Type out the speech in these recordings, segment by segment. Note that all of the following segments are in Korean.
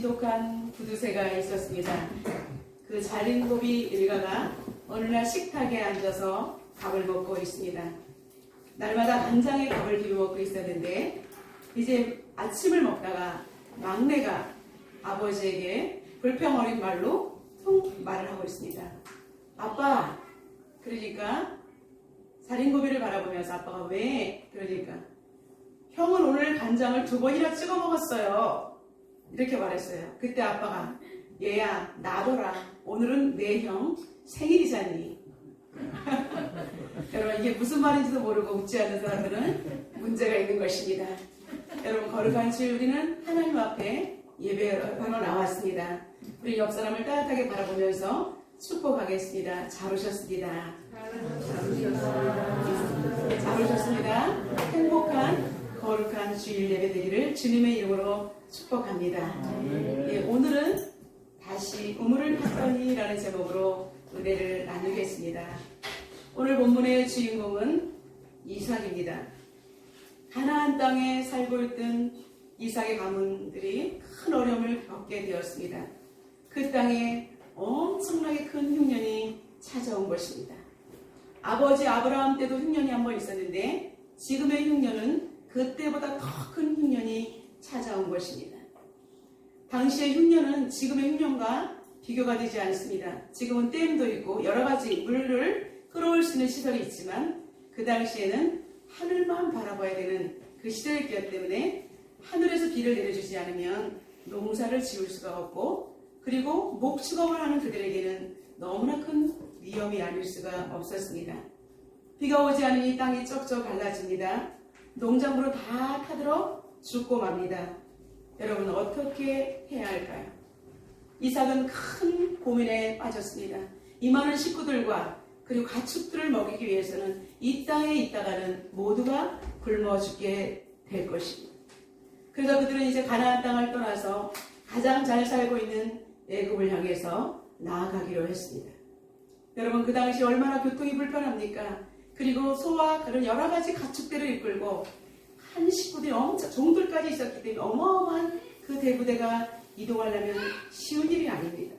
지독한 구두쇠가 있었습니다. 그 자린고비 일가가 어느 날 식탁에 앉아서 밥을 먹고 있습니다. 날마다 간장에 밥을 비벼 먹고 있었는데 이제 아침을 먹다가 막내가 아버지에게 불평 어린 말로 말을 하고 있습니다. 아빠, 그러니까 자린고비를 바라보면서 아빠가 왜? 그러니까 형은 오늘 간장을 2번이나 찍어 먹었어요. 이렇게 말했어요. 그때 아빠가 얘야 놔둬라. 오늘은 내 형 생일이잖니. 여러분 이게 무슨 말인지도 모르고 웃지 않는 사람들은 문제가 있는 것입니다. 여러분 거룩한 주일 우리는 하나님 앞에 예배하러 나왔습니다. 우리 옆 사람을 따뜻하게 바라보면서 축복하겠습니다. 잘 오셨습니다. 잘 오셨습니다. 행복한 거룩한 주일 예배 되기를 주님의 이름으로 축복합니다. 예, 오늘은 다시 우물을 팠더니 라는 제목으로 은혜를 나누겠습니다. 오늘 본문의 주인공은 이삭입니다. 가나안 땅에 살고 있던 이삭의 가문들이 큰 어려움을 겪게 되었습니다. 그 땅에 엄청나게 큰 흉년이 찾아온 것입니다. 아버지 아브라함 때도 흉년이 한 번 있었는데 지금의 흉년은 그때보다 더 큰 흉년이 찾아온 것입니다. 당시의 흉년은 지금의 흉년과 비교가 되지 않습니다. 지금은 댐도 있고 여러 가지 물을 끌어올 수 있는 시설이 있지만 그 당시에는 하늘만 바라봐야 되는 그 시절이었기 때문에 하늘에서 비를 내려주지 않으면 농사를 지을 수가 없고 그리고 목축업을 하는 그들에게는 너무나 큰 위험이 아닐 수가 없었습니다. 비가 오지 않으니 땅이 쩍쩍 갈라집니다. 농작물은 다 타들어 죽고 맙니다. 여러분 어떻게 해야 할까요? 이삭은 큰 고민에 빠졌습니다. 이 많은 식구들과 그리고 가축들을 먹이기 위해서는 이 땅에 있다가는 모두가 굶어 죽게 될 것입니다. 그래서 그들은 이제 가나안 땅을 떠나서 가장 잘 살고 있는 애굽을 향해서 나아가기로 했습니다. 여러분 그 당시 얼마나 교통이 불편합니까? 그리고 소와 그런 여러 가지 가축들을 이끌고 한 식구들이 엄청 종들까지 있었기 때문에 어마어마한 그 대부대가 이동하려면 쉬운 일이 아닙니다.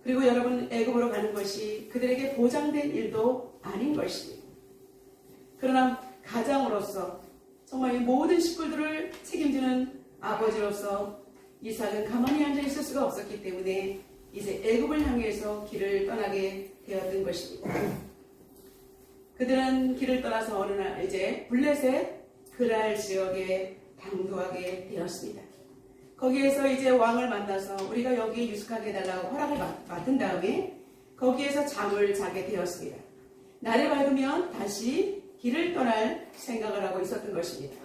그리고 여러분 애굽으로 가는 것이 그들에게 보장된 일도 아닌 것입니다. 그러나 가장으로서 정말 이 모든 식구들을 책임지는 아버지로서 이삭은 가만히 앉아 있을 수가 없었기 때문에 이제 애굽을 향해서 길을 떠나게 되었던 것입니다. 그들은 길을 떠나서 어느 날 이제 블레셋 그랄 지역에 당도하게 되었습니다. 거기에서 이제 왕을 만나서 우리가 여기에 유숙하게 해달라고 허락을 맡은 다음에 거기에서 잠을 자게 되었습니다. 날이 밝으면 다시 길을 떠날 생각을 하고 있었던 것입니다.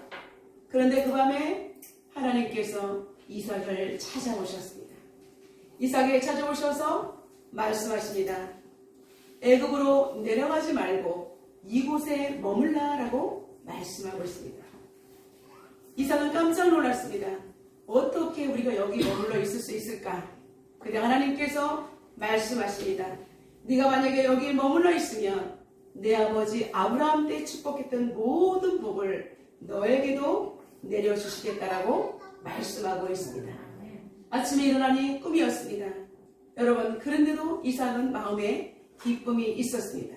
그런데 그 밤에 하나님께서 이삭을 찾아오셨습니다. 이삭에게 찾아오셔서 말씀하십니다. 애굽으로 내려가지 말고 이곳에 머물라라고 말씀하고 있습니다. 이삭은 깜짝 놀랐습니다. 어떻게 우리가 여기 머물러 있을 수 있을까? 근데 하나님께서 말씀하십니다. 네가 만약에 여기 머물러 있으면 내 아버지 아브라함 때 축복했던 모든 복을 너에게도 내려주시겠다라고 말씀하고 있습니다. 아침에 일어나니 꿈이었습니다. 여러분 그런데도 이삭은 마음에 기쁨이 있었습니다.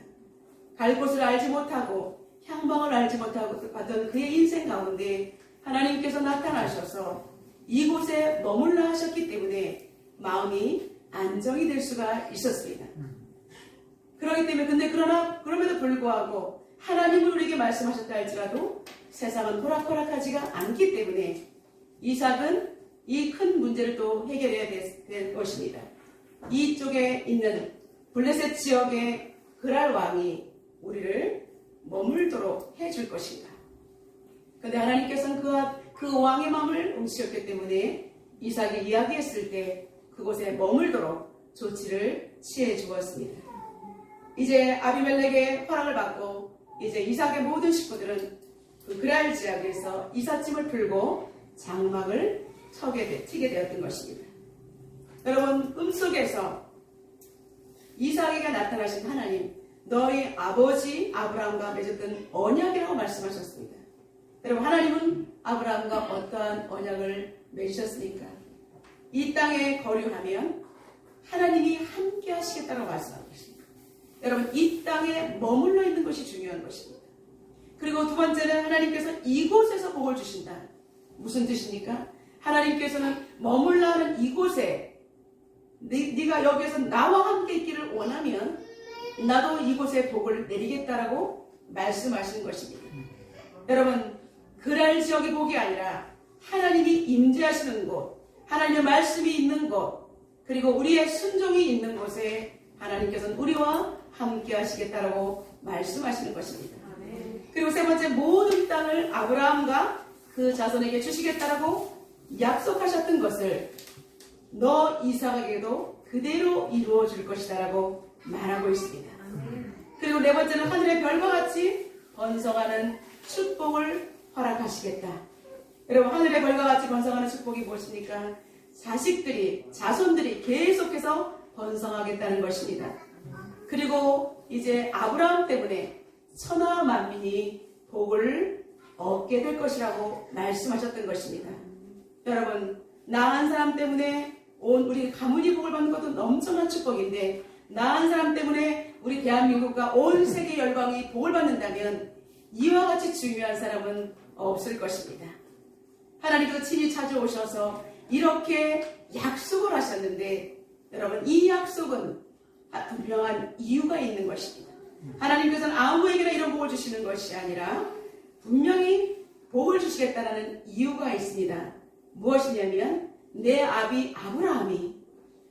갈 곳을 알지 못하고 향방을 알지 못하고 봤던 그의 인생 가운데 하나님께서 나타나셔서 이곳에 머물러 하셨기 때문에 마음이 안정이 될 수가 있었습니다. 그렇기 때문에 그럼에도 불구하고 하나님은 우리에게 말씀하셨다 할지라도 세상은 호락호락하지가 않기 때문에 이삭은 이 큰 문제를 또 해결해야 될 것입니다. 이쪽에 있는 블레셋 지역의 그랄 왕이 우리를 머물도록 해줄 것입니다. 그런데 하나님께서는 그 왕의 마음을 움직였기 때문에 이삭이 이야기했을 때 그곳에 머물도록 조치를 취해 주었습니다. 이제 아비멜렉의 허락을 받고 이제 이삭의 모든 식구들은 그 그랄 지역에서 이삿짐을 풀고 장막을 치게 되었던 것입니다. 여러분 꿈속에서 이삭에게 나타나신 하나님 너희 아버지 아브라함과 맺었던 언약이라고 말씀하셨습니다. 여러분 하나님은 아브라함과 어떠한 언약을 맺으셨습니까? 이 땅에 거류하면 하나님이 함께 하시겠다고 말씀하고 있습니다. 여러분, 이 땅에 머물러 있는 것이 중요한 것입니다. 그리고 두 번째는 하나님께서 이곳에서 복을 주신다. 무슨 뜻입니까? 하나님께서는 머물러 하는 이곳에 네가 여기에서 나와 함께 있기를 원하면 나도 이곳에 복을 내리겠다라고 말씀하시는 것입니다. 여러분, 그랄 지역의 복이 아니라 하나님이 임재하시는 곳, 하나님의 말씀이 있는 곳, 그리고 우리의 순종이 있는 곳에 하나님께서는 우리와 함께 하시겠다라고 말씀하시는 것입니다. 그리고 세 번째, 모든 땅을 아브라함과 그 자손에게 주시겠다라고 약속하셨던 것을 너 이삭에게도 그대로 이루어 줄 것이다라고 말하고 있습니다. 그리고 네 번째는 하늘의 별과 같이 번성하는 축복을 허락하시겠다. 여러분, 하늘의 별과 같이 번성하는 축복이 무엇입니까? 자손들이 계속해서 번성하겠다는 것입니다. 그리고 이제 아브라함 때문에 천하 만민이 복을 얻게 될 것이라고 말씀하셨던 것입니다. 여러분, 나 한 사람 때문에 온 우리 가문이 복을 받는 것도 엄청난 축복인데, 나 한 사람 때문에 우리 대한민국과 온 세계 열방이 복을 받는다면 이와 같이 중요한 사람은 없을 것입니다. 하나님께서 친히 찾아오셔서 이렇게 약속을 하셨는데, 여러분, 이 약속은 분명한 이유가 있는 것입니다. 하나님께서는 아무에게나 이런 복을 주시는 것이 아니라 분명히 복을 주시겠다는 이유가 있습니다. 무엇이냐면 내 아비 아브라함이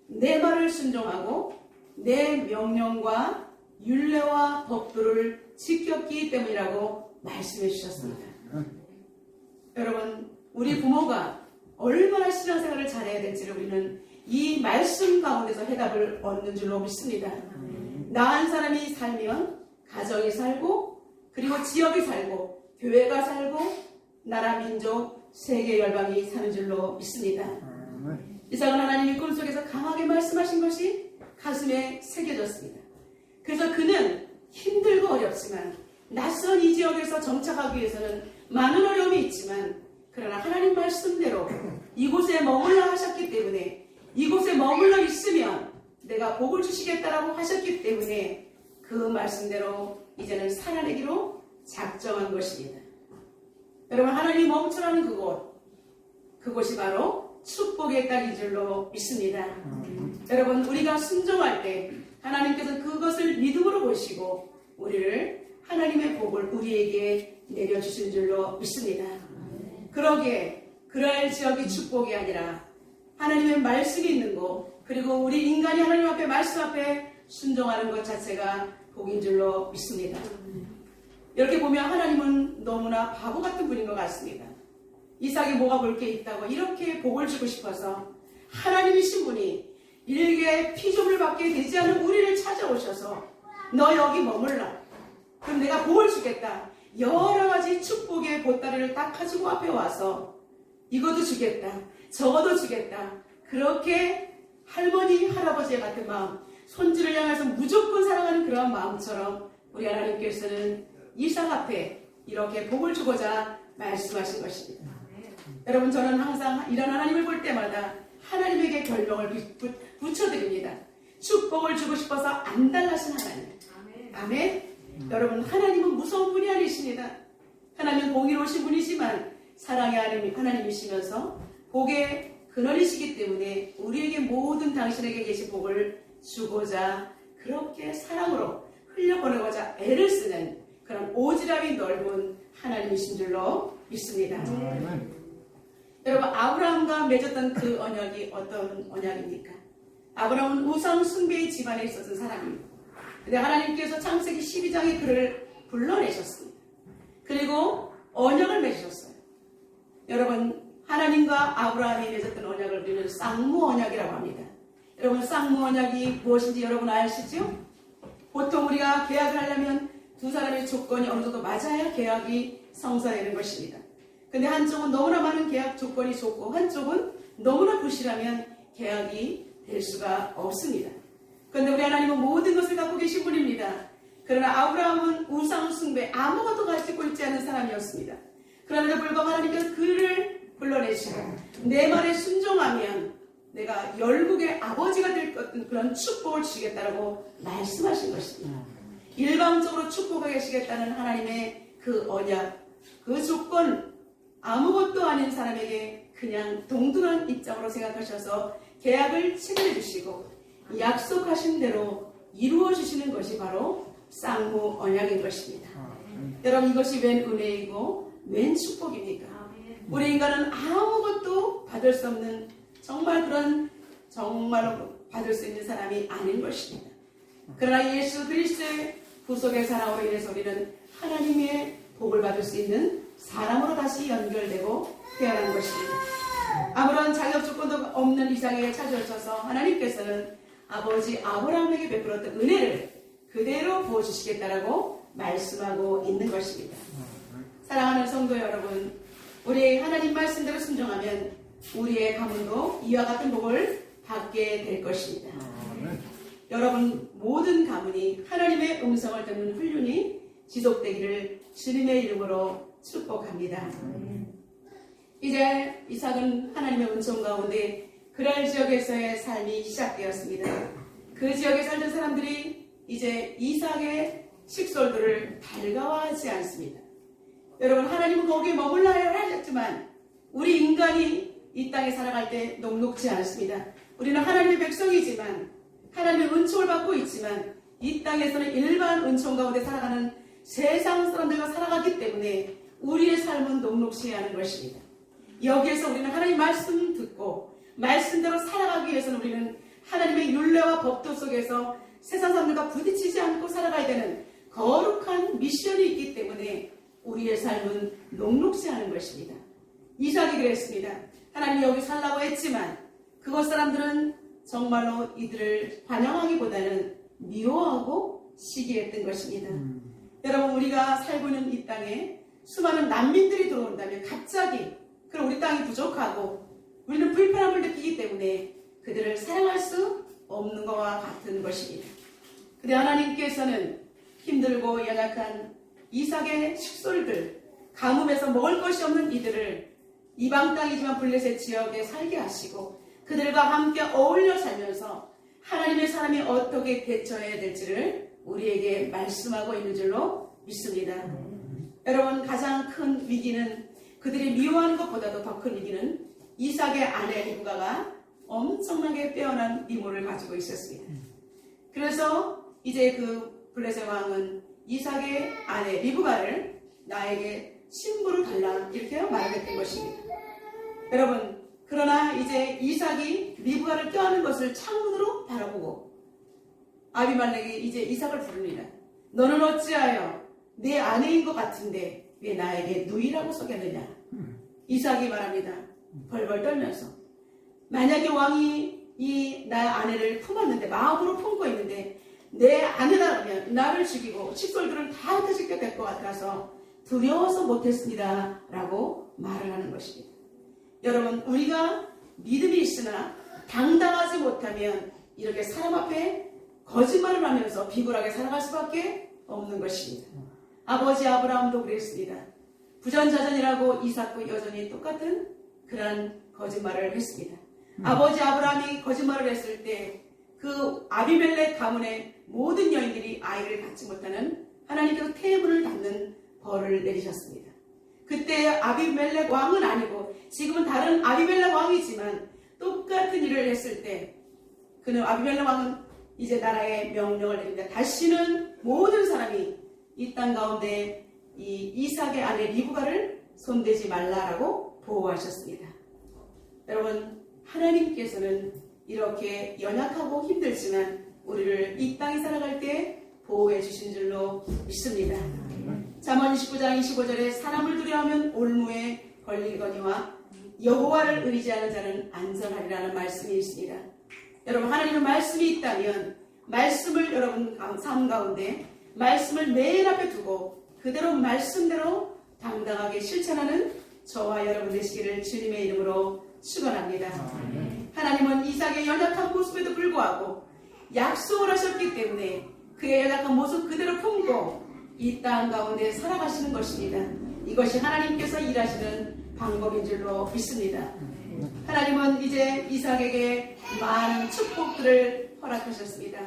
내 말을 순종하고 내 명령과 율례와 법도를 지켰기 때문이라고 말씀해 주셨습니다. 여러분, 우리 부모가 얼마나 신앙생활을 잘해야 될지를 우리는 이 말씀 가운데서 해답을 얻는 줄로 믿습니다. 나 한 사람이 살면 가정이 살고, 그리고 지역이 살고, 교회가 살고, 나라, 민족, 세계 열방이 사는 줄로 믿습니다. 이삭은 하나님이 꿈속에서 강하게 말씀하신 것이 가슴에 새겨졌습니다. 그래서 그는 힘들고 어렵지만 낯선 이 지역에서 정착하기 위해서는 많은 어려움이 있지만, 그러나 하나님 말씀대로 이곳에 머물러 하셨기 때문에, 이곳에 머물러 있으면 내가 복을 주시겠다라고 하셨기 때문에 그 말씀대로 이제는 살아내기로 작정한 것입니다. 여러분, 하나님이 멈추라는 그곳이 바로 축복의 땅인 줄로 믿습니다. 여러분, 우리가 순종할 때 하나님께서 그것을 믿음으로 보시고 우리를 하나님의 복을 우리에게 내려주신 줄로 믿습니다. 그러기에 그랄 지역이 축복이 아니라 하나님의 말씀이 있는 곳, 그리고 우리 인간이 하나님 앞에 말씀 앞에 순종하는 것 자체가 복인 줄로 믿습니다. 이렇게 보면 하나님은 너무나 바보 같은 분인 것 같습니다. 이삭이 뭐가 볼 게 있다고 이렇게 복을 주고 싶어서 하나님이신 분이 일개 피조물 밖에 되지 않은 우리를 찾아오셔서 너 여기 머물라. 그럼 내가 복을 주겠다. 여러 가지 축복의 보따리를 딱 가지고 앞에 와서 이것도 주겠다. 저것도 주겠다. 그렇게 할머니, 할아버지 같은 마음, 손주를 향해서 무조건 사랑하는 그런 마음처럼 우리 하나님께서는 이삭 앞에 이렇게 복을 주고자 말씀하신 것입니다. 여러분, 저는 항상 이런 하나님을 볼 때마다 하나님에게 별명을 붙여드립니다. 축복을 주고 싶어서 안달나신 하나님. 아멘. 여러분, 하나님은 무서운 분이 아니십니다. 하나님은 공의로우신 분이지만 사랑의 하나님이시면서 복의 근원이시기 때문에 우리에게 모든 당신에게 계신 복을 주고자 그렇게 사랑으로 흘려보내고자 애를 쓰는 그런 오지랖이 넓은 하나님이신 줄로 믿습니다. 여러분, 아브라함과 맺었던 그 언약이 어떤 언약입니까? 아브라함은 우상 숭배의 집안에 있었던 사람입니다. 근데 하나님께서 창세기 12장에 그를 불러내셨습니다. 그리고 언약을 맺으셨어요. 여러분, 하나님과 아브라함이 맺었던 언약을 우리는 쌍무 언약이라고 합니다. 여러분, 쌍무 언약이 무엇인지 여러분 아시죠? 보통 우리가 계약을 하려면 두 사람의 조건이 어느 정도 맞아야 계약이 성사되는 것입니다. 근데 한쪽은 너무나 많은 계약 조건이 좋고 한쪽은 너무나 부실하면 계약이 될 수가 없습니다. 그런데 우리 하나님은 모든 것을 갖고 계신 분입니다. 그러나 아브라함은 우상 숭배 아무것도 가지고 있지 않은 사람이었습니다. 그럼에도 불구하고 하나님께서 그를 불러내시고 내 말에 순종하면 내가 열국의 아버지가 될 그런 축복을 주시겠다라고 말씀하신 것입니다. 일방적으로 축복하게 하시겠다는 하나님의 그 언약, 그 조건, 아무것도 아닌 사람에게 그냥 동등한 입장으로 생각하셔서 계약을 체결해 주시고 약속하신 대로 이루어 주시는 것이 바로 쌍무 언약인 것입니다. 여러분, 이것이 웬 은혜이고 웬 축복입니까? 우리 인간은 아무것도 받을 수 없는 정말로 받을 수 있는 사람이 아닌 것입니다. 그러나 예수 그리스도의 구속의 사랑으로 인해서 우리는 하나님의 복을 받을 수 있는 사람으로 다시 연결되고 태어난 것입니다. 아무런 자격 조건도 없는 이삭에게 찾아오셔서 하나님께서는 아버지 아브라함에게 베풀었던 은혜를 그대로 부어주시겠다라고 말씀하고 있는 것입니다. 사랑하는 성도 여러분, 우리 하나님 말씀대로 순종하면 우리의 가문도 이와 같은 복을 받게 될 것입니다. 여러분, 모든 가문이 하나님의 음성을 듣는 훈련이 지속되기를 주님의 이름으로 축복합니다. 이제 이삭은 하나님의 은총 가운데 그랄 지역에서의 삶이 시작되었습니다. 그 지역에 살던 사람들이 이제 이삭의 식솔들을 달가워하지 않습니다. 여러분, 하나님은 거기에 머물러야 하셨지만 우리 인간이 이 땅에 살아갈 때 녹록지 않습니다. 우리는 하나님의 백성이지만 하나님의 은총을 받고 있지만 이 땅에서는 일반 은총 가운데 살아가는 세상 사람들과 살아가기 때문에 우리의 삶은 녹록지 않은 것입니다. 여기에서 우리는 하나님 말씀 듣고 말씀대로 살아가기 위해서는 우리는 하나님의 율례와 법도 속에서 세상 사람들과 부딪히지 않고 살아가야 되는 거룩한 미션이 있기 때문에 우리의 삶은 녹록지 않은 것입니다. 이삭이 그랬습니다. 하나님이 여기 살라고 했지만 그곳 사람들은 정말로 이들을 환영하기보다는 미워하고 시기했던 것입니다. 여러분, 우리가 살고 있는 이 땅에 수많은 난민들이 들어온다면 갑자기 그럼 우리 땅이 부족하고 우리는 불편함을 느끼기 때문에 그들을 사랑할 수 없는 것과 같은 것입니다. 그런데 하나님께서는 힘들고 연약한 이삭의 식솔들, 가뭄에서 먹을 것이 없는 이들을 이방 땅이지만 블레셋 지역에 살게 하시고 그들과 함께 어울려 살면서 하나님의 사람이 어떻게 대처해야 될지를 우리에게 말씀하고 있는 줄로 믿습니다. 여러분, 가장 큰 위기는 그들이 미워하는 것보다도 더 큰 위기는 이삭의 아내 리브가가 엄청나게 빼어난 미모를 가지고 있었습니다. 그래서 이제 그 블레셋 왕은 이삭의 아내 리브가를 나에게 신부로 달라 이렇게 말했던 것입니다. 여러분, 그러나 이제 이삭이 리브가를 껴안는 것을 창문으로 바라보고 아비멜렉이 이제 이삭을 부릅니다. 너는 어찌하여 내 아내인 것 같은데 왜 나에게 누이라고 속였느냐? 이삭이 말합니다. 벌벌 떨면서 만약에 왕이 이 나의 아내를 품었는데 마음으로 품고 있는데 내 아내라면 나를 죽이고 식솔들을 다 흩어지게 될 것 같아서 두려워서 못했습니다 라고 말을 하는 것입니다. 여러분, 우리가 믿음이 있으나 당당하지 못하면 이렇게 사람 앞에 거짓말을 하면서 비굴하게 살아갈 수밖에 없는 것입니다. 아버지 아브라함도 그랬습니다. 부전자전이라고 이삭도 여전히 똑같은 그런 거짓말을 했습니다. 아버지 아브라함이 거짓말을 했을 때 그 아비멜렉 가문의 모든 여인들이 아이를 갖지 못하는 하나님께서 태문을 닫는 벌을 내리셨습니다. 그때 아비멜렉 왕은 아니고 지금은 다른 아비멜렉 왕이지만 똑같은 일을 했을 때 그는 아비멜렉 왕은 이제 나라에 명령을 내립니다. 다시는 모든 사람이 이 땅 가운데 이 이삭의 아내 리브가를 손대지 말라라고 보호하셨습니다. 여러분, 하나님께서는 이렇게 연약하고 힘들지만 우리를 이 땅에 살아갈 때 보호해 주신 줄로 믿습니다. 잠언 29장 25절에 사람을 두려워하면 올무에 걸리거니와 여호와를 의지하는 자는 안전하리라는 말씀이 있습니다. 여러분, 하나님의 말씀이 있다면 말씀을 여러분 삶 가운데 말씀을 매일 앞에 두고 그대로 말씀대로 당당하게 실천하는 저와 여러분 되시기를 주님의 이름으로 축원합니다. 하나님은 이삭의 연약한 모습에도 불구하고 약속을 하셨기 때문에 그의 연약한 모습 그대로 품고 이 땅 가운데 살아가시는 것입니다. 이것이 하나님께서 일하시는 방법인 줄로 믿습니다. 하나님은 이제 이삭에게 많은 축복들을 허락하셨습니다.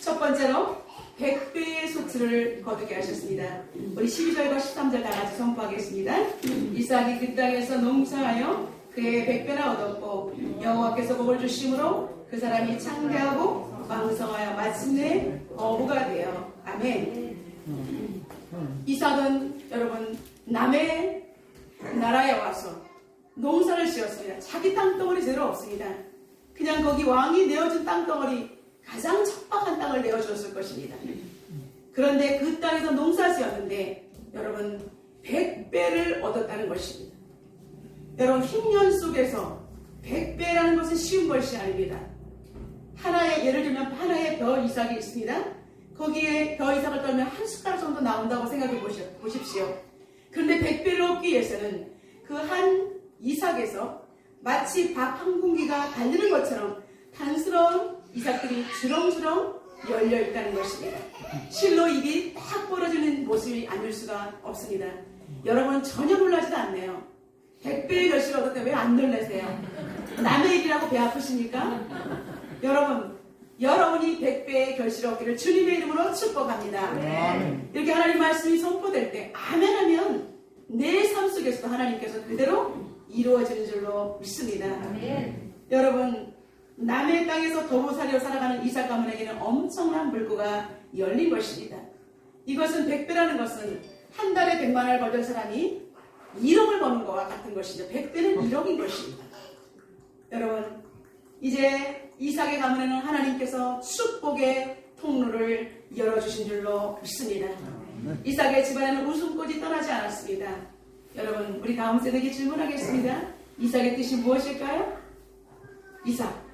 첫 번째로 100배의 소출을 거두게 하셨습니다. 우리 12절과 13절 다 같이 선포하겠습니다. 이삭이 그 땅에서 농사하여 그의 100배나 얻었고 여호와께서 복을 주심으로 그 사람이 창대하고 왕성하여 마침내 어부가 되어. 아멘. 이삭은 여러분 남의 나라에 와서 농사를 지었습니다. 자기 땅덩어리 제대로 없습니다. 그냥 거기 왕이 내어준 땅덩어리 가장 척박한 땅을 내어줬을 것입니다. 그런데 그 땅에서 농사 지었는데 여러분 100배를 얻었다는 것입니다. 여러분 흉년 속에서 100배라는 것은 쉬운 것이 아닙니다. 하나의 예를 들면 하나의 벼 이삭이 있습니다. 거기에 벼 이삭을 떨면 한 숟가락 정도 나온다고 생각해 보십시오. 그런데 100배를 얻기 위해서는 그 한 이삭에서 마치 밥 한 공기가 달리는 것처럼 단스러운 이삭들이 주렁주렁 열려 있다는 것입니다. 실로 입이 딱 벌어지는 모습이 아닐 수가 없습니다. 여러분 전혀 놀라지도 않네요. 100배의 결실을 얻을 때 왜 안 놀라세요? 남의 일이라고 배 아프십니까? 여러분이 100배의 결실을 얻기를 주님의 이름으로 축복합니다. 이렇게 하나님 말씀이 선포될 때 아멘 하면 내 삶 속에서도 하나님께서 그대로 이루어지는 줄로 믿습니다. 여러분 남의 땅에서 도보살이로 살아가는 이삭 가문에게는 엄청난 물고가 열린 것입니다. 이것은 100배라는 것은 한 달에 100만 원을 벌던 사람이 1억을 버는 것과 같은 것이죠. 100배는 1억인 것입니다. 여러분 이제 이삭의 가문에는 하나님께서 축복의 통로를 열어주신 줄로 믿습니다. 이삭의 집안에는 웃음꽃이 떠나지 않았습니다. 여러분 우리 다음 세대에게 질문하겠습니다. 이삭의 뜻이 무엇일까요? 이삭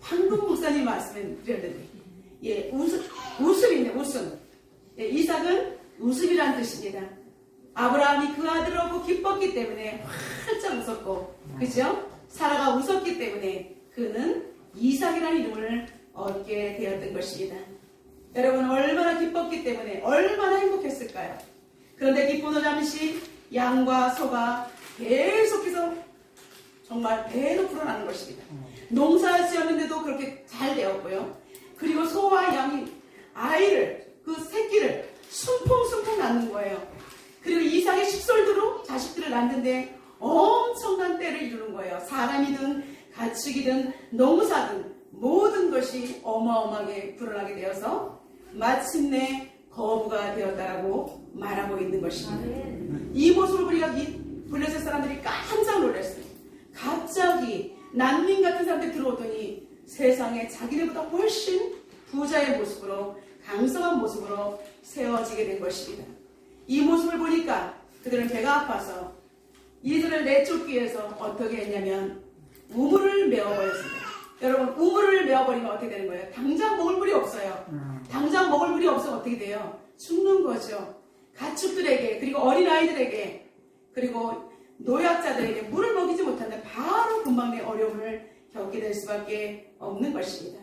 방금 목사님 말씀을 드렸는데 웃음이네 웃음. 이삭은 웃음이란 뜻입니다. 아브라함이 그 아들을 얻고 기뻤기 때문에 활짝 웃었고 그죠? 사라가 웃었기 때문에 그는 이삭이라는 이름을 얻게 되었던 것입니다. 여러분 얼마나 기뻤기 때문에 얼마나 행복했을까요? 그런데 기쁨도 잠시 양과 소가 계속해서 정말 배로 불어나는 것입니다. 농사 지었는데도 그렇게 잘 되었고요. 그리고 소와 양이 그 새끼를 숨풍숨풍 낳는 거예요. 그리고 이삭의 식솔들로 자식들을 낳는데 엄청난 때를 이루는 거예요. 사람이든 가축이든 농사든 모든 것이 어마어마하게 불어나게 되어서 마침내 거부가 되었다라고 말하고 있는 것입니다. 이 모습을 우리가 블레셋 사람들이 깜짝 놀랐어요. 갑자기 난민 같은 사람들이 들어오더니 세상에 자기네보다 훨씬 부자의 모습으로 강성한 모습으로 세워지게 된 것입니다. 이 모습을 보니까 그들은 배가 아파서 이들을 내쫓기 위해서 어떻게 했냐면 우물을 메어버렸습니다. 여러분 우물을 메어버리면 어떻게 되는 거예요? 당장 먹을 물이 없어요. 당장 먹을 물이 없으면 어떻게 돼요? 죽는 거죠. 가축들에게 그리고 어린아이들에게 그리고 노약자들에게 물을 먹이지 못하면 바로 금방 내 어려움을 겪게 될 수밖에 없는 것입니다.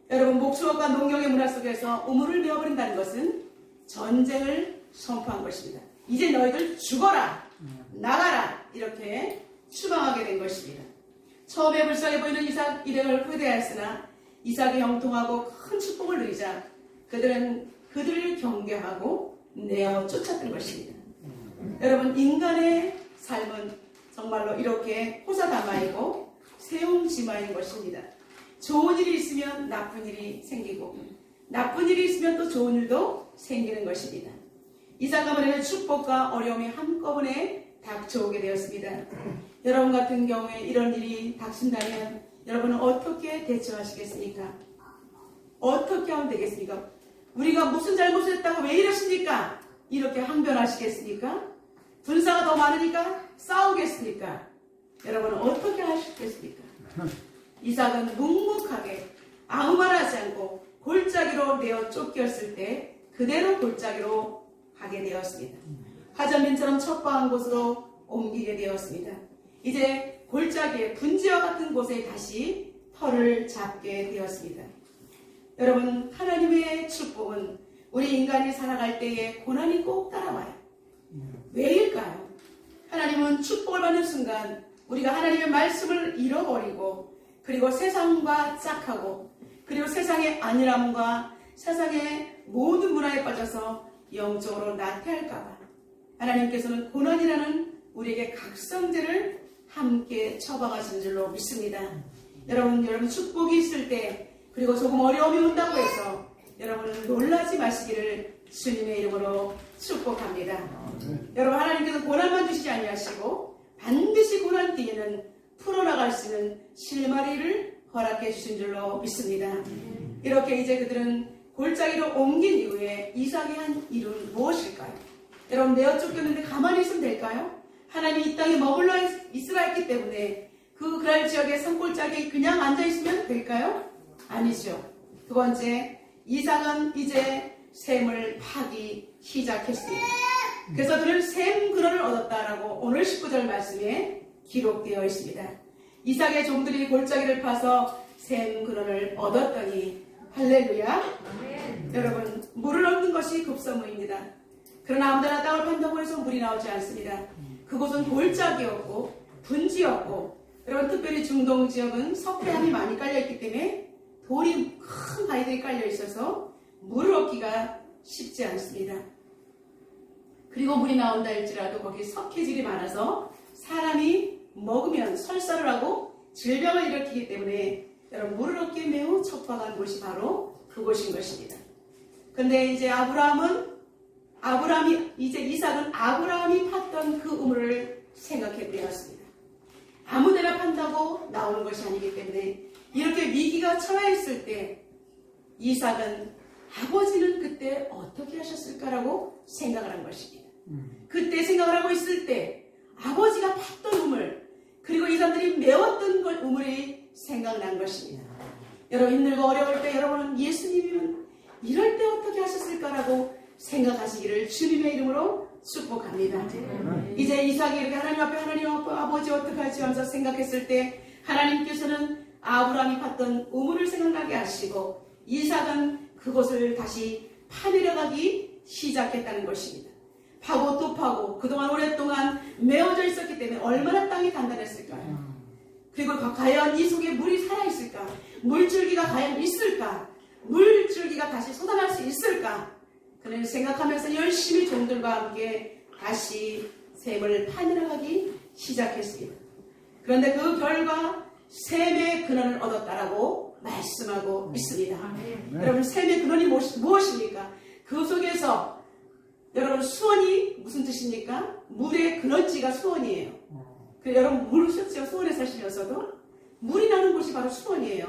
여러분 목수업과 농경의 문화 속에서 우물을 메어버린다는 것은 전쟁을 선포한 것입니다. 이제 너희들 죽어라 나가라 이렇게 추방하게 된 것입니다. 처음에 불쌍해 보이는 이삭 일행을 후대하였으나 이삭이 형통하고 큰 축복을 누리자 그들은 그들을 경계하고 내어 쫓았던 것입니다. 여러분 인간의 삶은 정말로 이렇게 호사다마이고 세움지마인 것입니다. 좋은 일이 있으면 나쁜 일이 생기고 나쁜 일이 있으면 또 좋은 일도 생기는 것입니다. 이삭 가문에는 축복과 어려움이 한꺼번에 닥쳐오게 되었습니다. 여러분 같은 경우에 이런 일이 닥친다면 여러분은 어떻게 대처하시겠습니까? 어떻게 하면 되겠습니까? 우리가 무슨 잘못을 했다고 왜 이러십니까? 이렇게 항변하시겠습니까? 분사가 더 많으니까 싸우겠습니까? 여러분은 어떻게 하시겠습니까? 이삭은 묵묵하게 아무 말 하지 않고 골짜기로 내어 쫓겼을 때 그대로 골짜기로 가게 되었습니다. 하전민처럼 척박한 곳으로 옮기게 되었습니다. 이제 골짜기에 분지와 같은 곳에 다시 터를 잡게 되었습니다. 여러분 하나님의 축복은 우리 인간이 살아갈 때에 고난이 꼭 따라와요. 왜일까요? 하나님은 축복을 받는 순간 우리가 하나님의 말씀을 잃어버리고 그리고 세상과 짝하고 그리고 세상의 안일함과 세상의 모든 문화에 빠져서 영적으로 나태할까봐 하나님께서는 고난이라는 우리에게 각성제를 함께 처방하시는 줄로 믿습니다. 여러분 축복이 있을 때 그리고 조금 어려움이 온다고 해서 여러분은 놀라지 마시기를 주님의 이름으로 축복합니다. 여러분 하나님께서 고난만 주시지 아니하시고 반드시 고난 뒤에는 풀어나갈 수 있는 실마리를 허락해 주신 줄로 믿습니다. 이렇게 이제 그들은 골짜기로 옮긴 이후에 이삭이 한 일은 무엇일까요? 여러분 내어 쫓겼는데 가만히 있으면 될까요? 하나님이 이 땅에 머물러 있으라 했기 때문에 그 그랄 지역의 산골짜기에 그냥 앉아있으면 될까요? 아니죠. 두 번째, 이삭은 이제 샘을 파기 시작했습니다. 그래서 그는 샘 근원을 얻었다라고 오늘 19절 말씀에 기록되어 있습니다. 이삭의 종들이 골짜기를 파서 샘 근원을 얻었더니 할렐루야. 여러분 물을 얻는 것이 급선무입니다. 그러나 아무데나 땅을 판다고 해서 물이 나오지 않습니다. 그곳은 골짜기였고 분지였고 여러분 특별히 중동 지역은 석회암이 많이 깔려있기 때문에 돌이 큰 바위들이 깔려 있어서 물을 얻기가 쉽지 않습니다. 그리고 물이 나온다 할지라도 거기 석회질이 많아서 사람이 먹으면 설사를 하고 질병을 일으키기 때문에 여러분 물을 얻기에 매우 척박한 곳이 바로 그곳인 것입니다. 근데 이제 이삭은 아브라함이 팠던 그 우물을 생각해 보았습니다. 아무데나 판다고 나오는 것이 아니기 때문에 이렇게 위기가 처해있을 때 이삭은 아버지는 그때 어떻게 하셨을까라고 생각을 한 것입니다. 그때 생각을 하고 있을 때 아버지가 팠던 우물 그리고 이 사람들이 메웠던 우물이 생각난 것입니다. 여러분 힘들고 어려울 때 여러분은 예수님이면 이럴 때 어떻게 하셨을까라고 생각하시기를 주님의 이름으로 축복합니다. 이제 이삭이 이렇게 하나님 앞에 아버지 어떡하지 하면서 생각했을 때 하나님께서는 아브라함이 팠던 우물을 생각나게 하시고 이삭은 그곳을 다시 파내려가기 시작했다는 것입니다. 파고 또 파고 그동안 오랫동안 메워져 있었기 때문에 얼마나 땅이 단단했을까요? 그리고 과연 이 속에 물이 살아있을까? 물줄기가 과연 있을까? 물줄기가 다시 솟아날 수 있을까? 그는 생각하면서 열심히 종들과 함께 다시 샘을 파내려가기 시작했습니다. 그런데 그 결과 샘의 근원을 얻었다라고 말씀하고 있습니다. 여러분 샘의 근원이 무엇입니까? 그 속에서 여러분 수원이 무슨 뜻입니까? 물의 근원지가 수원이에요. 여러분 모르셨죠? 수원에 사시면서도 물이 나는 곳이 바로 수원이에요.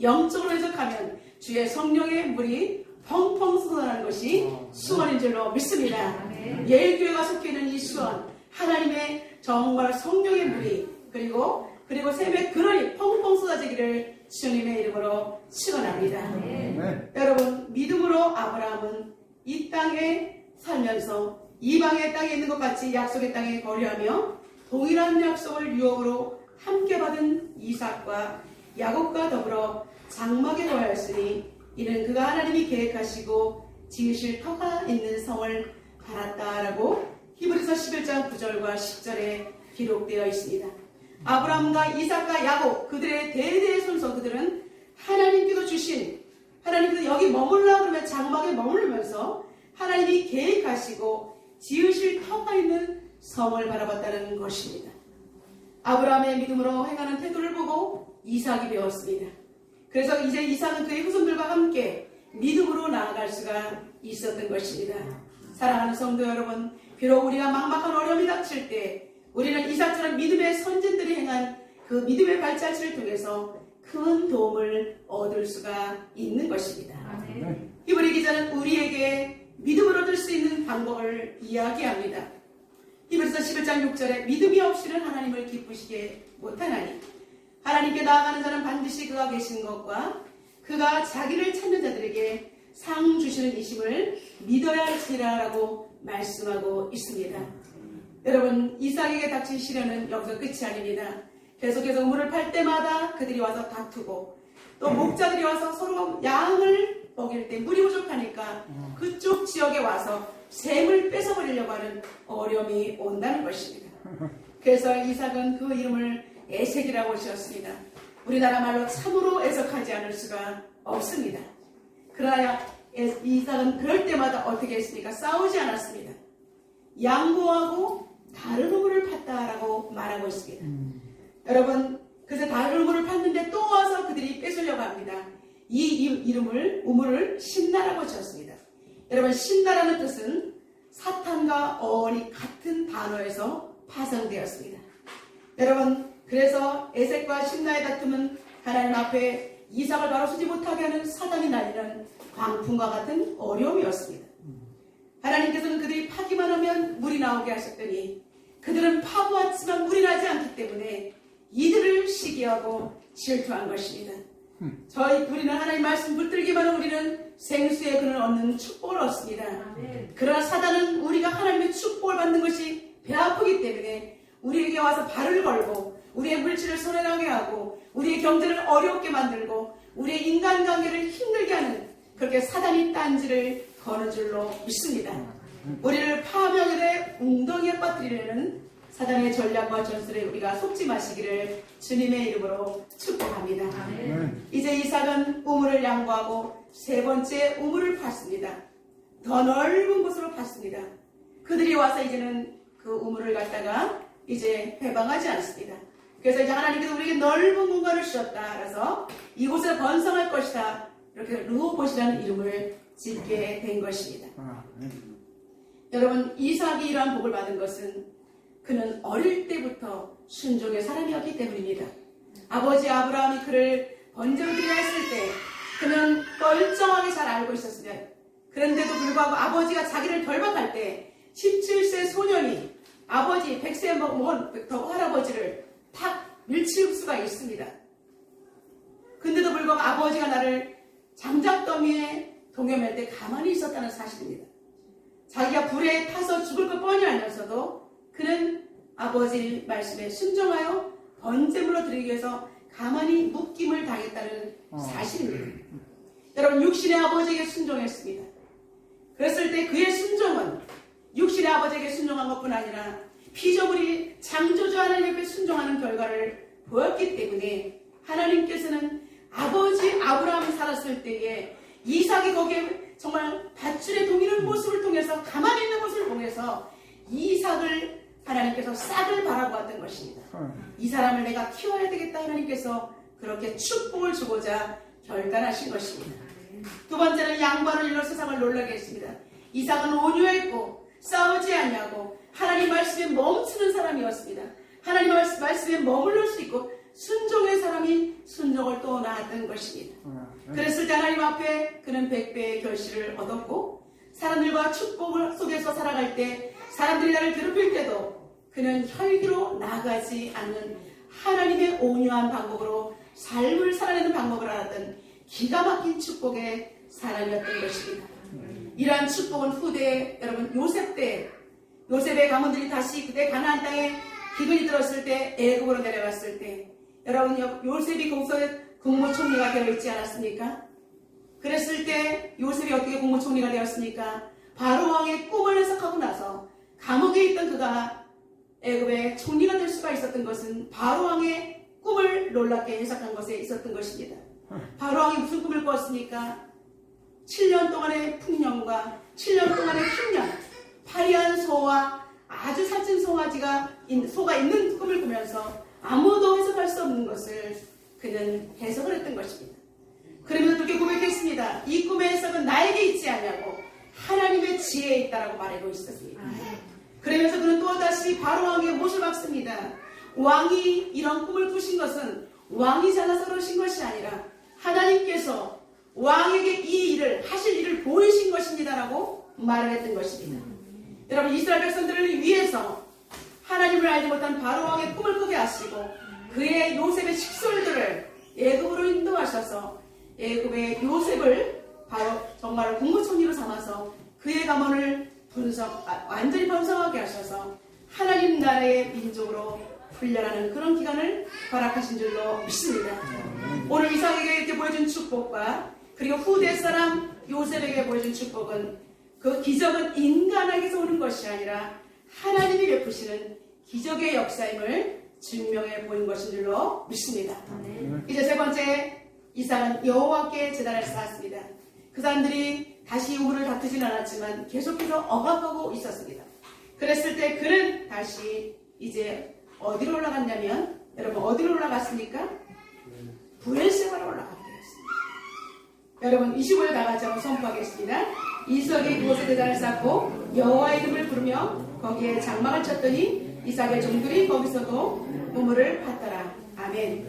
영적으로 해석하면 주의 성령의 물이 펑펑 쏟아나는 것이 수원인 줄로 믿습니다. 예일교회가 속해 있는 이 수원 하나님의 정말 성령의 물이 그리고 샘의 근원이 펑펑 쏟아지기를 주님의 이름으로 축원합니다. 여러분 믿음으로 아브라함은 이 땅에 살면서 이방의 땅에 있는 것 같이 약속의 땅에 거류하며 동일한 약속을 유업으로 함께 받은 이삭과 야곱과 더불어 장막에 거하였으니 이는 그가 하나님이 계획하시고 지으실 터가 있는 성을 받았다라고 히브리서 11장 9절과 10절에 기록되어 있습니다. 아브라함과 이삭과 야곱 그들의 대대의 손서 그들은 하나님께서 주신 하나님께서 여기 머물라 그러면 장막에 머물면서 하나님이 계획하시고 지으실 터가 있는 성을 바라봤다는 것입니다. 아브라함의 믿음으로 행하는 태도를 보고 이삭이 배웠습니다. 그래서 이제 이삭은 그의 후손들과 함께 믿음으로 나아갈 수가 있었던 것입니다. 사랑하는 성도 여러분, 비록 우리가 막막한 어려움이 닥칠 때 우리는 이삭처럼 믿음의 선진들이 행한 그 믿음의 발자취를 통해서 큰 도움을 얻을 수가 있는 것입니다. 히브리 기자는 우리에게 믿음을 얻을 수 있는 방법을 이야기합니다. 히브리서 11장 6절에 믿음이 없이는 하나님을 기쁘시게 못하나니 하나님께 나아가는 자는 반드시 그가 계신 것과 그가 자기를 찾는 자들에게 상 주시는 이심을 믿어야 할지라라고 말씀하고 있습니다. 여러분 이삭에게 닥친 시련은 여기서 끝이 아닙니다. 계속해서 우물을 팔 때마다 그들이 와서 다투고 또 목자들이 와서 서로 양을 먹일 때 물이 부족하니까 그쪽 지역에 와서 샘을 뺏어버리려고 하는 어려움이 온다는 것입니다. 그래서 이삭은 그 이름을 에색이라고 지었습니다. 우리나라 말로 참으로 애석하지 않을 수가 없습니다. 그러나 이삭은 그럴 때마다 어떻게 했습니까? 싸우지 않았습니다. 양보하고 다른 우물을 팠다라고 말하고 있습니다. 여러분, 그래서 다른 우물을 팠는데 또 와서 그들이 뺏으려고 합니다. 이 우물을 신나라고 지었습니다. 여러분, 신나라는 뜻은 사탄과 어원이 같은 단어에서 파생되었습니다. 여러분, 그래서 에색과 신나의 다툼은 하나님 앞에 이삭을 바로 서지 못하게 하는 사단이 날리는 광풍과 같은 어려움이었습니다. 하나님께서는 그들이 파기만 하면 물이 나오게 하셨더니 그들은 파보았지만 물이 나지 않기 때문에 이들을 시기하고 질투한 것입니다. 우리는 하나님 말씀 붙들기만 하면 우리는 생수의 근을 얻는 축복을 얻습니다. 그러나 사단은 우리가 하나님의 축복을 받는 것이 배 아프기 때문에 우리에게 와서 발을 걸고 우리의 물질을 손해나게 하고 우리의 경제를 어렵게 만들고 우리의 인간관계를 힘들게 하는 그렇게 사단이 딴지를 거는 줄로 믿습니다. 우리를 파멸의 웅덩이에 빠뜨리려는 사단의 전략과 전술에 우리가 속지 마시기를 주님의 이름으로 축복합니다. 이제 이삭은 우물을 양보하고 세 번째 우물을 팠습니다. 더 넓은 곳으로 팠습니다. 그들이 와서 이제는 그 우물을 갖다가 이제 해방하지 않습니다. 그래서 이제 하나님께서 우리에게 넓은 공간을 주셨다. 그래서 이곳에 번성할 것이다. 이렇게 르호봇이라는 이름을 짓게 된 것입니다. 여러분, 이삭이 이러한 복을 받은 것은 그는 어릴 때부터 순종의 사람이었기 때문입니다. 아버지 아브라함이 그를 번제로 드리라 했을 때 그는 멀쩡하게 잘 알고 있었습니다. 그런데도 불구하고 아버지가 자기를 결박할 때 17세 소년이 아버지 100세 먹은 할아버지를 탁 밀칠 수가 있습니다. 근데도 불구하고 아버지가 나를 장작더미에 동여맬 때 가만히 있었다는 사실입니다. 자기가 불에 타서 죽을 것 뻔히 알면서도 그는 아버지 말씀에 순종하여 번제물로 드리기 위해서 가만히 묶임을 당했다는 사실입니다. 여러분, 육신의 아버지에게 순종했습니다. 그랬을 때 그의 순종은 육신의 아버지에게 순종한 것뿐 아니라 피조물이 창조주 하나님 앞에 순종하는 결과를 보였기 때문에 하나님께서는 아버지 아브라함이 살았을 때에 이삭이 거기에 정말 밧줄에 동이는 모습을 통해서 가만히 있는 모습을 통해서 이삭을 하나님께서 싹을 바라보았던 것입니다. 이 사람을 내가 키워야 되겠다. 하나님께서 그렇게 축복을 주고자 결단하신 것입니다. 두 번째는 양반을 일러 세상을 놀라게 했습니다. 이삭은 온유했고 싸우지 않냐고 하나님 말씀에 멈추는 사람이었습니다. 하나님 말씀에 머물러 수 있고 순종의 사람이 순종을 또 낳았던 것입니다. 그랬을 때 하나님 앞에 그는 100배의 결실을 얻었고 사람들과 축복을 속에서 살아갈 때 사람들이 나를 괴롭힐 때도 그는 혈기로 나가지 않는 하나님의 온유한 방법으로 삶을 살아내는 방법을 알았던 기가 막힌 축복의 사람이었던 것입니다. 이러한 축복은 후대에 여러분 요셉 때 요셉의 가문들이 다시 그때 가나안 땅에 기근이 들었을 때 애굽으로 내려갔을 때 여러분 요셉이 거기서 국무총리가 되어 있지 않았습니까? 그랬을 때 요셉이 어떻게 국무총리가 되었습니까? 바로 왕의 꿈을 해석하고 나서 감옥에 있던 그가 애굽의 총리가 될 수가 있었던 것은 바로 왕의 꿈을 놀랍게 해석한 것에 있었던 것입니다. 바로 왕이 무슨 꿈을 꿨습니까? 7년 동안의 풍년과 7년 동안의 흉년, 파리한 소와 아주 살찐 소가 있는 꿈을 꾸면서 아무도 해석할 수 없는 것을 그는 해석을 했던 것입니다. 그러면서 그렇게 고백했습니다. 이 꿈의 해석은 나에게 있지 않냐고 하나님의 지혜에 있다라고 말하고 있었습니다. 그러면서 그는 또다시 바로 왕의 못을 박습니다. 왕이 이런 꿈을 꾸신 것은 왕이 잘나서 그러신 것이 아니라 하나님께서 왕에게 이 일을 하실 일을 보이신 것입니다라고 말을 했던 것입니다. 여러분, 이스라엘 백성들을 위해서 하나님을 알지 못한 바로 왕의 꿈을 꾸게 하시고 그의 요셉의 식솔들을 애굽으로 인도하셔서 애굽의 요셉을 바로 정말 국무총리로 삼아서 그의 가문을 완전히 번성하게 하셔서 하나님 나라의 민족으로 훈련하는 그런 기간을 허락하신 줄로 믿습니다. 오늘 이삭에게 이렇게 보여준 축복과 그리고 후대 사람 요셉에게 보여준 축복은 그 기적은 인간에게서 오는 것이 아니라 하나님이 베푸시는 기적의 역사임을 증명해 보인 것인 줄로 믿습니다. 이제 세 번째, 이삭은 여호와께 제단을 쌓았습니다. 그 사람들이 다시 우물을 닫지는 않았지만 계속해서 억압하고 있었습니다. 그랬을 때 그는 다시 이제 어디로 올라갔냐면, 여러분 어디로 올라갔습니까? 브엘세바로 올라가게 되었습니다. 여러분 25절 다 같이 한번 선포하겠습니다. 이삭이 그곳에 제단을 쌓고 여호와의 이름을 부르며 거기에 장막을 쳤더니 이삭의 종들이 거기서도 우물을 팠더라. 아멘.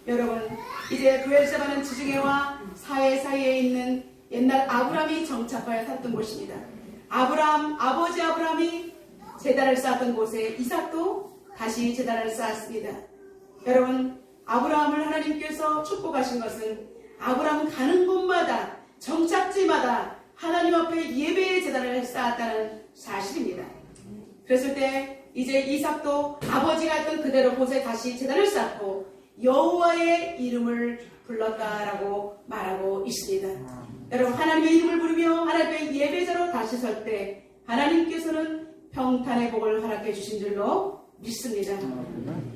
여러분 이제 브엘세바는 지중해와 사해 사이에 있는 옛날 아브람이 정착하여 살았던 곳입니다. 아버지 아브람이 제단을 쌓았던 곳에 이삭도 다시 제단을 쌓았습니다. 여러분 아브라함을 하나님께서 축복하신 것은 아브라함은 가는 곳마다 정착지마다 하나님 앞에 예배의 제단을 쌓았다는 사실입니다. 그랬을 때 이제 이삭도 아버지가 했던 그대로 곳에 다시 제단을 쌓고 여호와의 이름을 불렀다라고 말하고 있습니다. 여러분 하나님의 이름을 부르며 하나님의 예배자로 다시 설 때 하나님께서는 평탄의 복을 허락해 주신 줄로 믿습니다.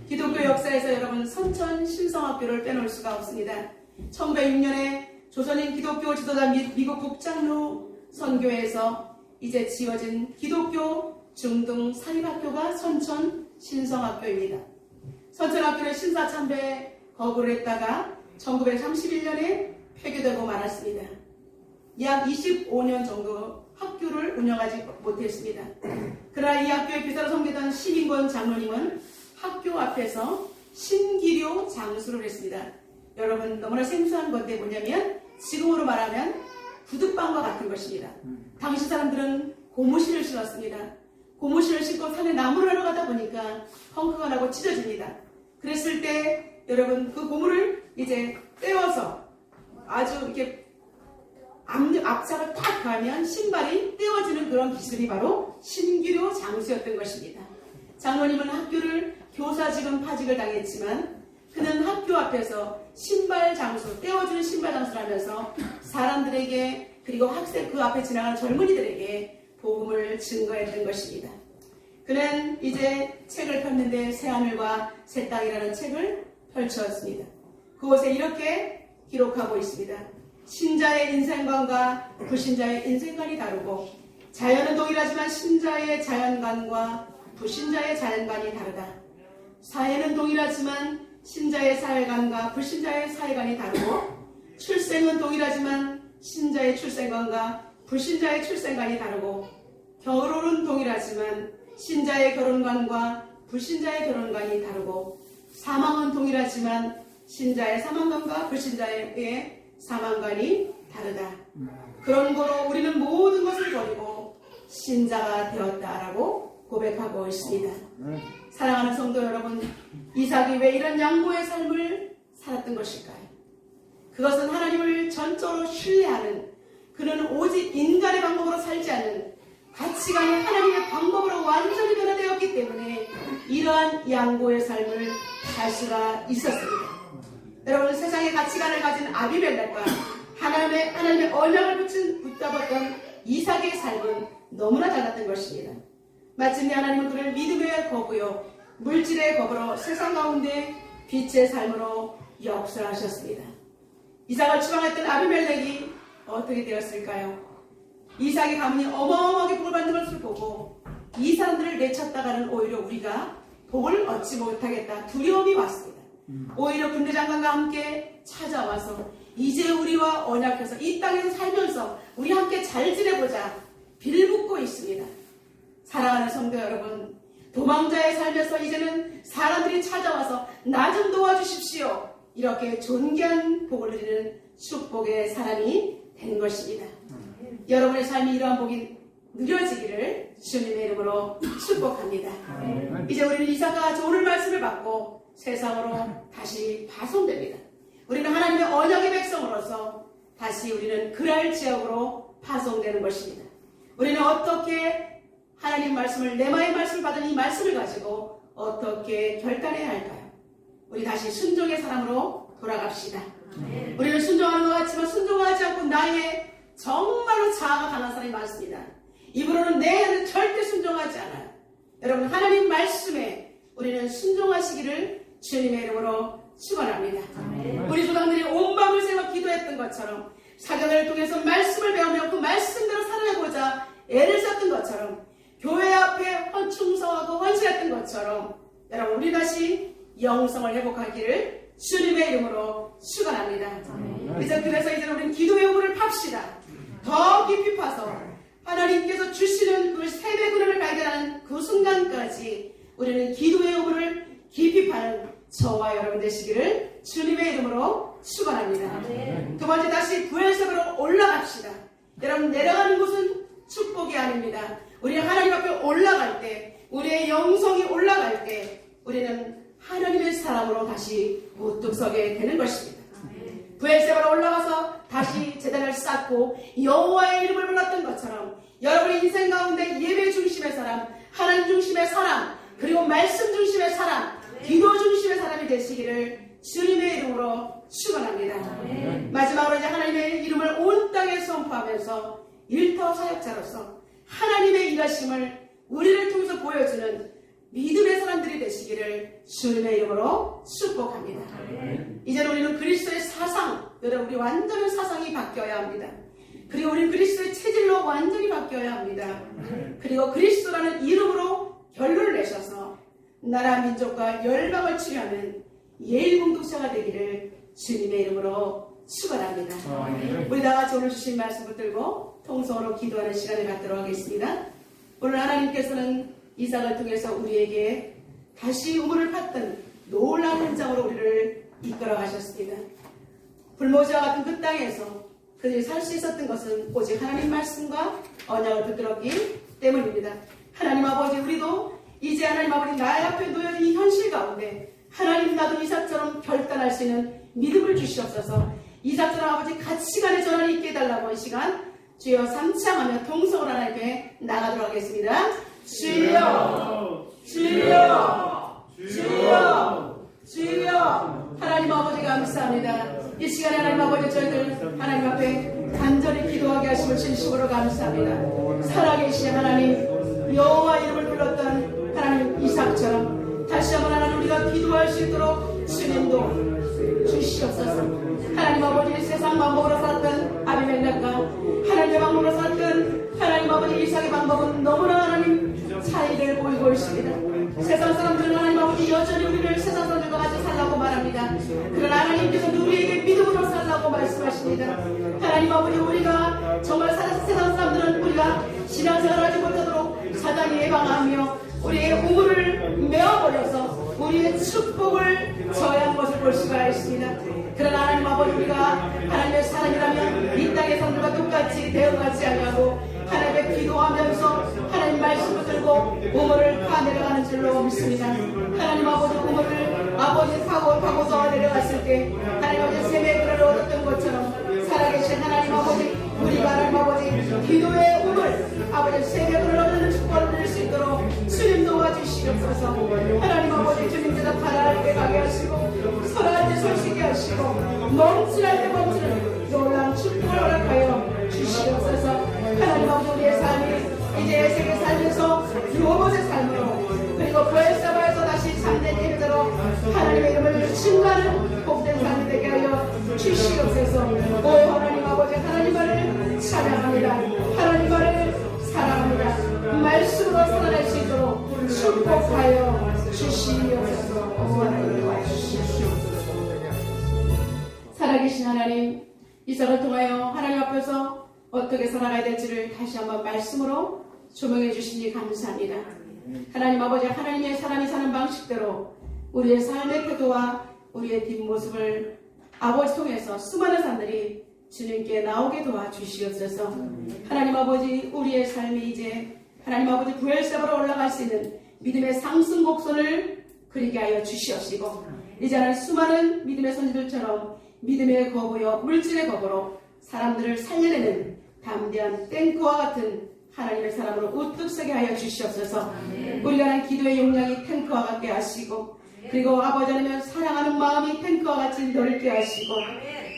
기독교 역사에서 여러분 선천 신성학교를 빼놓을 수가 없습니다. 1906년에 조선인 기독교 지도자 미국 북장로 선교회에서 이제 지어진 기독교 중등 사립학교가 선천 신성학교입니다. 선천학교는 신사참배에 거부를 했다가 1931년에 폐교되고 말았습니다. 약 25년 정도 학교를 운영하지 못했습니다. 그러나 이 학교의 교사로 섬기던 심인권 장로님은 학교 앞에서 신기료 장수를 했습니다. 여러분 너무나 생소한 건데 뭐냐면 지금으로 말하면 구둣방과 같은 것입니다. 당시 사람들은 고무신을 신었습니다. 고무신을 신고 산에 나무를 하러 가다 보니까 펑크가 나고 찢어집니다. 그랬을 때 여러분 그 고무를 이제 떼어서 아주 이렇게 앞짝을 딱 가면 신발이 떼어지는 그런 기술이 바로 신기료 장수였던 것입니다. 장로님은 학교를 교사직은 파직을 당했지만 그는 학교 앞에서 신발 장수, 떼어주는 신발 장수를 하면서 사람들에게 그리고 학생 그 앞에 지나가는 젊은이들에게 복음을 증거했던 것입니다. 그는 이제 책을 폈는데 새하늘과 새 땅이라는 책을 펼쳤습니다. 그곳에 이렇게 기록하고 있습니다. 신자의 인생관과 불신자의 인생관이 다르고 자연은 동일하지만 신자의 자연관과 불신자의 자연관이 다르다. 사회는 동일하지만 신자의 사회관과 불신자의 사회관이 다르고 출생은 동일하지만 신자의 출생관과 불신자의 출생관이 다르고 결혼은 동일하지만 신자의 결혼관과 불신자의 결혼관이 다르고 사망은 동일하지만 신자의 사망관과 불신자의 사망관이 다르다. 그런 거로 우리는 모든 것을 버리고 신자가 되었다라고 고백하고 있습니다. 사랑하는 성도 여러분, 이삭이 왜 이런 양보의 삶을 살았던 것일까요? 그것은 하나님을 전적으로 신뢰하는, 그는 오직 인간의 방법으로 살지 않는 가치관이 하나님의 방법으로 완전히 변화되었기 때문에 이러한 양보의 삶을 살 수가 있었습니다. 여러분, 세상의 가치관을 가진 아비멜렉과 하나님의 언약을 붙잡았던 이삭의 삶은 너무나 달랐던 것입니다. 마침내 하나님은 그를 믿음의 거부요 물질의 거부로 세상 가운데 빛의 삶으로 역사하셨습니다. 이삭을 추방했던 아비멜렉이 어떻게 되었을까요? 이삭의 가문이 어마어마하게 복을 받는 것을 보고 이 사람들을 내쳤다가는 오히려 우리가 복을 얻지 못하겠다 두려움이 왔습니다. 오히려 군대 장관과 함께 찾아와서 이제 우리와 언약해서 이 땅에서 살면서 우리 함께 잘 지내보자 빌붙고 있습니다. 사랑하는 성도 여러분, 도망자의 삶에서 이제는 사람들이 찾아와서 나 좀 도와주십시오 이렇게 존귀한 복을 누리는 축복의 사람이 된 것입니다. 여러분의 삶이 이러한 복이 누려지기를 주님의 이름으로 축복합니다. 이제 우리는 이삭과 오늘 말씀을 받고 세상으로 다시 파송됩니다. 우리는 하나님의 언약의 백성으로서 다시 우리는 그랄 지역으로 파송되는 것입니다. 우리는 어떻게 하나님 말씀을, 레마의 말씀을 받은 이 말씀을 가지고 어떻게 결단해야 할까요? 우리 다시 순종의 사람으로 돌아갑시다. 우리는 순종하는 것 같지만 순종하지 않고 나의 정말로 자아가 강한 사람이 많습니다. 입으로는 내 절대 순종하지 않아요. 여러분 하나님 말씀에 우리는 순종하시기를 주님의 이름으로 축원합니다. 우리 조상들이 온 밤을 새워 기도했던 것처럼 사경을 통해서 말씀을 배우며 그 말씀대로 살아내고자 애를 썼던 것처럼 교회 앞에 충성하고 헌신했던 것처럼 여러분 우리 다시 영성을 회복하기를 주님의 이름으로 축원합니다. 그래서 이제 우리는 기도의 우물을 팝시다. 더 깊이 파서 하나님께서 주시는 그 세배 그릇을 발견하는 그 순간까지 우리는 기도의 우물을 깊이 파는 저와 여러분 되시기를 주님의 이름으로 축원합니다. 두 번째 다시 부엘세바로 올라갑시다. 여러분 내려가는 곳은 축복이 아닙니다. 우리는 하나님 앞에 올라갈 때 우리의 영성이 올라갈 때 우리는 하나님의 사람으로 다시 우뚝 서게 되는 것입니다. 부엘세바로 올라가서 다시 제단을 쌓고 여호와의 이름을 불렀던 것처럼 여러분의 인생 가운데 예배 중심의 사람, 하나님 중심의 사람, 그리고 말씀 중심의 사람, 기도 중심의 사람이 되시기를 주님의 이름으로 축원합니다. 마지막으로 이제 하나님의 이름을 온 땅에 선포하면서 일터 사역자로서 하나님의 일하심을 우리를 통해서 보여주는 믿음의 사람들이 되시기를 주님의 이름으로 축복합니다. 이제는 우리는 그리스도의 사상, 여러분 우리 완전한 사상이 바뀌어야 합니다. 그리고 우리는 그리스도의 체질로 완전히 바뀌어야 합니다. 그리고 그리스도라는 이름으로 결론을 내셔서 나라 민족과 열방을 치료하는 예일 공동체가 되기를 주님의 이름으로 축원합니다. 우리 다 같이 오늘 주신 말씀 붙들고 통성으로 기도하는 시간을 갖도록 하겠습니다. 오늘 하나님께서는 이삭을 통해서 우리에게 다시 우물을 팠던 놀라운 현장으로 우리를 이끌어 가셨습니다. 불모지와 같은 그 땅에서 그들이 살 수 있었던 것은 오직 하나님 말씀과 언약을 붙들었기 때문입니다. 하나님 아버지 우리도 이제 하나님 아버지 나의 앞에 놓여진 이 현실 가운데 하나님 나도 이삭처럼 결단할 수 있는 믿음을 주시옵소서. 이삭처럼 아버지 가치관의 전환이 있게 해달라고 이 시간 주여 삼창하며 통성을 하나님께 나가도록 하겠습니다. 주여 주여 주여 주여 하나님 아버지 감사합니다. 이 시간에 하나님 아버지 저희들 하나님 앞에 간절히 기도하게 하심을 진심으로 감사합니다. 살아계신 하나님 여호와 이름을 불렀던 하나님 이삭처럼 다시 한번 하나님 우리가 기도할 수 있도록 주님도 주시옵소서. 하나님 아버지 세상 방법으로 살았던 아비멜렉과 하나님의 방법으로 살았던 하나님 아버지 이삭의 방법은 너무나 하나님 차이를 보이고 있습니다. 세상 사람들은 하나님 아버지 여전히 우리를 세상 사람들과 같이 살라고 말합니다. 그러나 하나님께서는 우리에게 믿음으로 살라고 말씀하십니다. 하나님 아버지 우리가 정말 세상 사람들은 우리가 신앙생활을 하지 못하도록 사단이 예방하며 우리의 우물을 메어버려서 우리의 축복을 저해한 것을 볼 수가 있습니다. 그러나 하나님 아버지 우리가 하나님의 사람이라면 이 땅의 사람들과 똑같이 대응하지 아니하고 하나님의 기도하면서 하나님 말씀을 들고 우물을 파 내려가는 줄로 믿습니다. 하나님 아버지 우물을 아버지 파고서 내려갔을 때 하나님 아버지 샘의 그릇을 얻었던 것처럼 살아계신 하나님 아버지 우리가 하나님 아버지 기도의 우물 아버지 샘의 그릇을 얻는 축복을 누릴 수 있도록 주님 도와주시옵소서. 하나님 아버지 주님께서 가라앉을 때 가게 하시고 설할 때 설치게 하시고 멈출할 때 멈추는 놀라운 축복을 허락하여 주시옵소서. 하나님 아버지 우리의 삶이 이제 세계 살면서 요것의 삶으로 그리고 부엘세바에서 다시 참된 예배대로 하나님의 이름을 증거하는 복된 삶이 되게 하여 주시옵소서. 오 하나님 아버지 하나님을 찬양합니다. 하나님을 사랑합니다. 말씀으로 살아낼 수 있도록 축복하여 주시옵소서. 오 하나님 도와주시옵소서. 살아계신 하나님 이삭을 통하여 하나님 앞에서 어떻게 살아가야 될지를 다시 한번 말씀으로 조명해 주시니 감사합니다. 하나님 아버지 하나님의 사람이 사는 방식대로 우리의 삶의 태도와 우리의 뒷모습을 아버지 통해서 수많은 사람들이 주님께 나오게 도와주시옵소서. 하나님 아버지 우리의 삶이 이제 하나님 아버지 부엘세바로 올라갈 수 있는 믿음의 상승 곡선을 그리게 하여 주시옵시고 이제는 수많은 믿음의 선지들처럼 믿음의 거부여 물질의 거부로 사람들을 살려내는 담대한 탱크와 같은 하나님의 사람으로 우뚝 서게 하여 주시옵소서. 우리가 하는 기도의 용량이 탱크와 같게 하시고 그리고 아버지 하나님을 사랑하는 마음이 탱크와 같이 넓게 하시고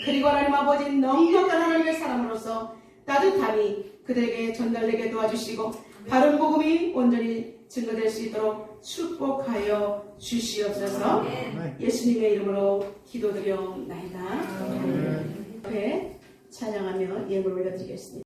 그리고 하나님 아버지 넉넉한 하나님의 사람으로서 따뜻함이 그들에게 전달되게 도와주시고 바른 복음이 온전히 증거될 수 있도록 축복하여 주시옵소서. 예수님의 이름으로 기도드리옵나이다. 앞에 찬양하며 예물 올려드리겠습니다.